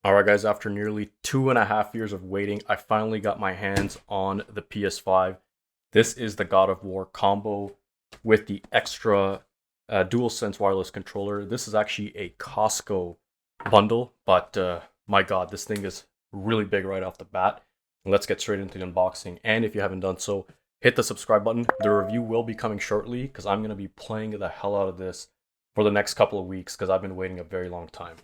Alright guys, after nearly 2.5 years of waiting, I finally got my hands on the PS5. This is the God of War combo with the extra DualSense wireless controller. This is actually a Costco bundle, but my god, this thing is really big right off the bat. Let's get straight into the unboxing, and if you haven't done so, hit the subscribe button. The review will be coming shortly, because I'm going to be playing the hell out of this for the next couple of weeks, because I've been waiting a very long time.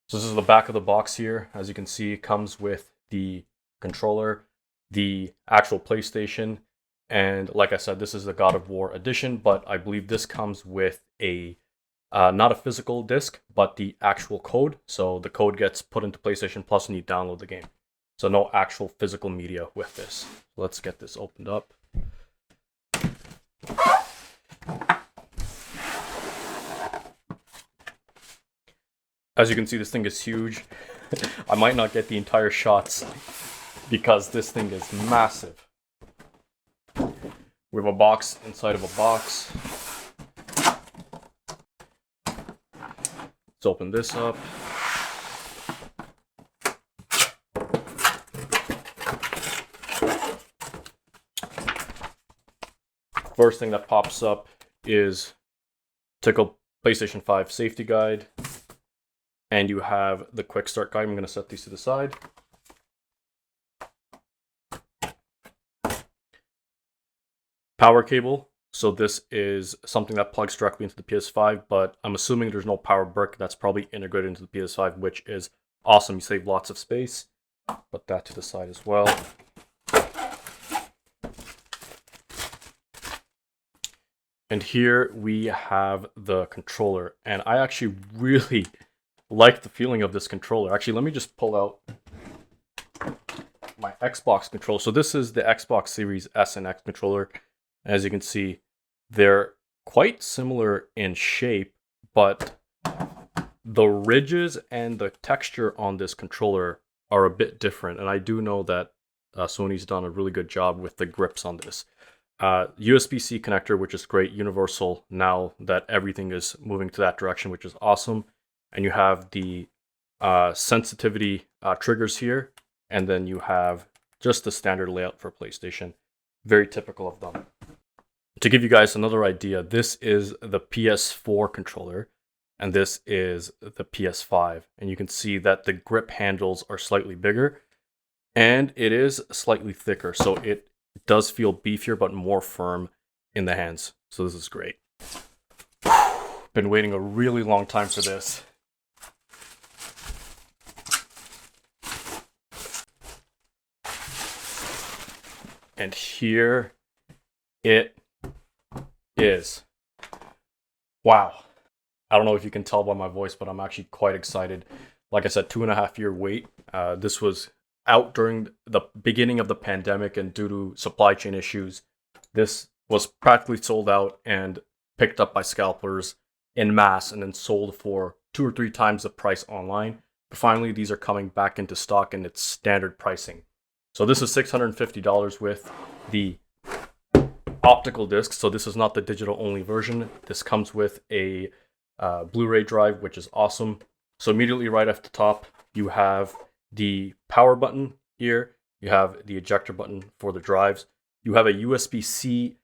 So this is the back of the box here. As you can see, it comes with the controller, the actual PlayStation, and like I said, this is the God of War edition, but I believe this comes with a not a physical disc, but the actual code. So the code gets put into PlayStation Plus and you download the game. So no actual physical media with this. Let's get this opened up. As you can see, this thing is huge. I might not get the entire shots because this thing is massive. We have a box inside of a box. Let's open this up. First thing that pops up is typical PlayStation 5 safety guide. And you have the quick start guide. I'm going to set these to the side. Power cable. So this is something that plugs directly into the PS5, but I'm assuming there's no power brick. That's probably integrated into the PS5, which is awesome. You save lots of space. Put that to the side as well. And here we have the controller. And I actually really like the feeling of this controller. Actually, let me just pull out my Xbox controller. So this is the Xbox Series S and X controller. As you can see, they're quite similar in shape, but the ridges and the texture on this controller are a bit different. And I do know that Sony's done a really good job with the grips on this. USB-C connector, which is great, universal now that everything is moving to that direction, which is awesome. And you have the sensitivity triggers here, and then you have just the standard layout for PlayStation. Very typical of them. To give you guys another idea, this is the PS4 controller, and this is the PS5. And you can see that the grip handles are slightly bigger, and it is slightly thicker, so it does feel beefier but more firm in the hands. So this is great. Been waiting a really long time for this. And here it is. Wow. I don't know if you can tell by my voice, but I'm actually quite excited. Like I said, 2.5 year wait. This was out during the beginning of the pandemic, and due to supply chain issues, this was practically sold out and picked up by scalpers en masse and then sold for 2 or 3 times the price online. But finally, these are coming back into stock and it's standard pricing. So this is $650 with the optical disc. So this is not the digital only version. This comes with a Blu-ray drive, which is awesome. So immediately right off the top, you have the power button here. You have the ejector button for the drives. You have a USB-C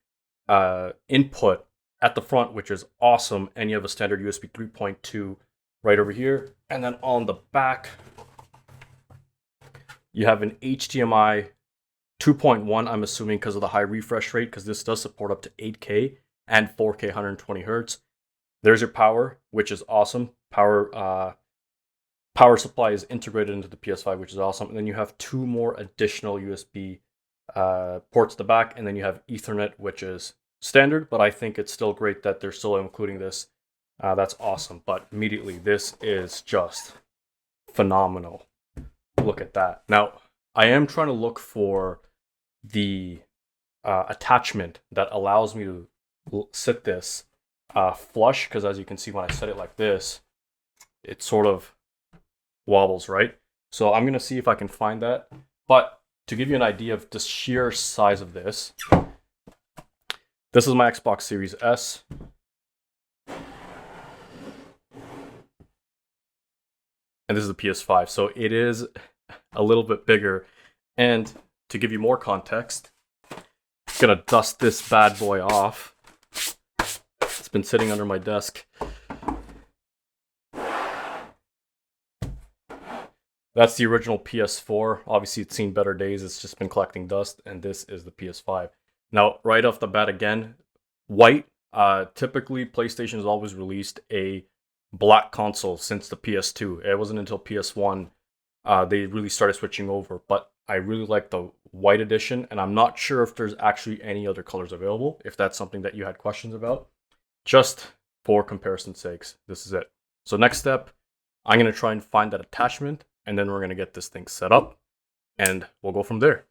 input at the front, which is awesome. And you have a standard USB 3.2 right over here. And then on the back, you have an HDMI 2.1, I'm assuming because of the high refresh rate, because this does support up to 8K and 4K 120 Hertz. There's your power, which is awesome. Power supply is integrated into the PS5, which is awesome. And then you have 2 more additional USB ports at the back, and then you have Ethernet, which is standard, but I think it's still great that they're still including this. That's awesome. But immediately, this is just phenomenal. Look at that. Now, I am trying to look for the attachment that allows me to sit this flush, because as you can see, when I set it like this, it sort of wobbles, right? So I'm going to see if I can find that. But to give you an idea of the sheer size of this, this is my Xbox Series S. and this is the PS5. So it is a little bit bigger. And to give you more context, I'm gonna dust this bad boy off. It's been sitting under my desk. That's the original PS4. Obviously, it's seen better days. It's just been collecting dust, and this is the PS5. Now, right off the bat again, white. Typically, PlayStation has always released a black console since the PS2. It wasn't until PS1 they really started switching over. But I really like the white edition, and I'm not sure if there's actually any other colors available, if that's something that you had questions about. Just for comparison's sakes, this is it. So next step, I'm going to try and find that attachment, and then we're going to get this thing set up, and we'll go from there.